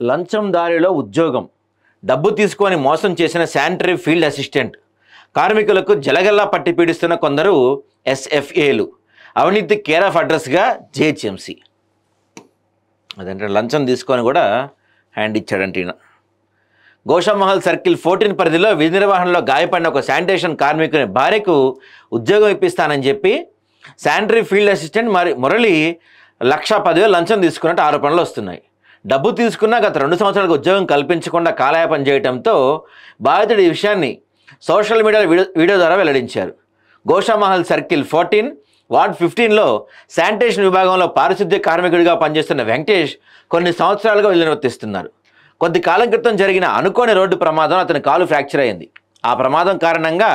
లంచం దారిలో ఉద్యోగం, డబ్బు తీసుకొని మోసం చేసిన శానిటరీ ఫీల్డ్ అసిస్టెంట్, కార్మికులకు జలగల్లా పట్టి పీడిస్తున్న కొందరు ఎస్ఎఫ్ఏలు, అవినీతి కేర్ ఆఫ్ అడ్రస్గా జిహెచ్ఎంసీ. అదంటే లంచం తీసుకొని కూడా హ్యాండ్ ఇచ్చాడంటే ఈయన. గోషామహల్ సర్కిల్ 14 పరిధిలో విధి నిర్వహణలో గాయపడిన ఒక శానిటేషన్ కార్మికుని భార్యకు ఉద్యోగం ఇప్పిస్తానని చెప్పి శానిటరీ ఫీల్డ్ అసిస్టెంట్ మురళి 1,10,000 లంచం తీసుకున్నట్టు ఆరోపణలు వస్తున్నాయి. డబ్బు తీసుకున్న గత 2 సంవత్సరాలకు ఉద్యోగం కల్పించకుండా కాలయాపన చేయడంతో బాధితుడు ఈ విషయాన్ని సోషల్ మీడియాలో వీడియో ద్వారా వెల్లడించారు. గోషామహల్ సర్కిల్ 14 వార్డ్ 15లో శానిటేషన్ విభాగంలో పారిశుద్ధ్య కార్మికుడిగా పనిచేస్తున్న వెంకటేష్ కొన్ని సంవత్సరాలుగా విధులు నిర్వర్తిస్తున్నారు. కొద్ది కాలం క్రితం జరిగిన అనుకోని రోడ్డు ప్రమాదం అతని కాలు ఫ్రాక్చర్ అయింది. ఆ ప్రమాదం కారణంగా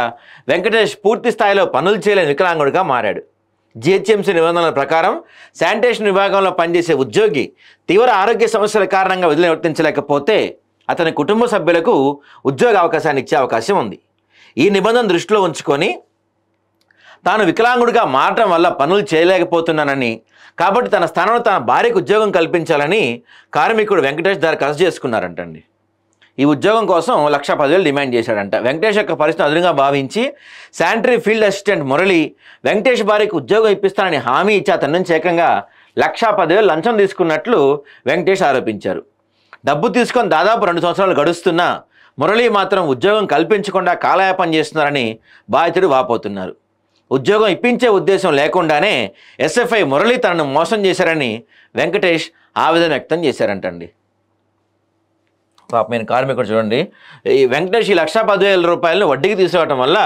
వెంకటేష్ పూర్తి స్థాయిలో పనులు చేయలేని వికలాంగుడిగా మారాడు. జిహెచ్ఎంసీ నిబంధనల ప్రకారం శానిటేషన్ విభాగంలో పనిచేసే ఉద్యోగి తీవ్ర ఆరోగ్య సమస్యల కారణంగా విధులు నిర్వర్తించలేకపోతే అతని కుటుంబ సభ్యులకు ఉద్యోగ అవకాశాన్ని ఇచ్చే అవకాశం ఉంది. ఈ నిబంధన దృష్టిలో ఉంచుకొని తాను వికలాంగుడిగా మారటం వల్ల పనులు చేయలేకపోతున్నానని, కాబట్టి తన స్థానంలో తన భార్యకు ఉద్యోగం కల్పించాలని కార్మికుడు వెంకటేష్ దరఖాస్తు చేసుకున్నారంటండి. ఈ ఉద్యోగం కోసం 1,10,000 డిమాండ్ చేశాడంట. వెంకటేష్ యొక్క పరిస్థితి అదునుగా భావించి sanitary field assistant Murali Venkatesh భార్యకు ఉద్యోగం ఇప్పిస్తానని హామీ ఇచ్చి అతని నుంచి ఏకంగా 1,10,000 లంచం తీసుకున్నట్లు వెంకటేష్ ఆరోపించారు. డబ్బు తీసుకొని దాదాపు 2 సంవత్సరాలు గడుస్తున్నా మురళి మాత్రం ఉద్యోగం కల్పించకుండా కాలయాపన చేస్తున్నారని బాధితుడు వాపోతున్నారు. ఉద్యోగం ఇప్పించే ఉద్దేశం లేకుండానే ఎస్ఎఫ్ఐ మురళి తనను మోసం చేశారని వెంకటేష్ ఆవేదన వ్యక్తం చేశారంటండి. పాపమైన కార్మికుడు చూడండి, ఈ వెంకటేష్ ఈ 1,10,000 రూపాయలను వడ్డీకి తీసుకోవటం వల్ల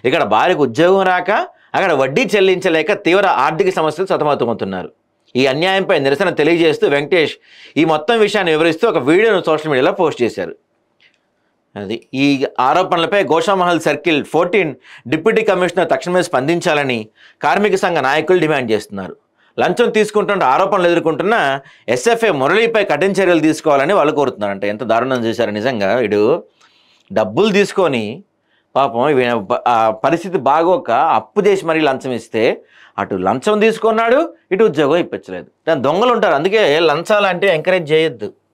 ఇక్కడ భార్యకు ఉద్యోగం రాక అక్కడ వడ్డీ చెల్లించలేక తీవ్ర ఆర్థిక సమస్యలు సతమతమవుతున్నారు. ఈ అన్యాయంపై నిరసన తెలియజేస్తూ వెంకటేష్ ఈ మొత్తం విషయాన్ని వివరిస్తూ ఒక వీడియోను సోషల్ మీడియాలో పోస్ట్ చేశారు. అది ఈ ఆరోపణలపై గోషామహల్ సర్కిల్ 14 డిప్యూటీ కమిషనర్ తక్షణమే స్పందించాలని కార్మిక సంఘ నాయకులు డిమాండ్ చేస్తున్నారు. లంచం తీసుకుంటున్న ఆరోపణలు ఎదుర్కొంటున్న ఎస్ఎఫ్ఐ మురళిపై కఠిన చర్యలు తీసుకోవాలని వాళ్ళు కోరుతున్నారంట. ఎంత దారుణం చేశారు నిజంగా. వీడు డబ్బులు తీసుకొని పాపం ఆ పరిస్థితి బాగోక అప్పు చేసి మరీ లంచం ఇస్తే అటు లంచం తీసుకున్నాడు, ఇటు ఉద్యోగం ఇప్పించలేదు. దొంగలు ఉంటారు, అందుకే లంచాలు అంటే ఎంకరేజ్ చేయొద్దు.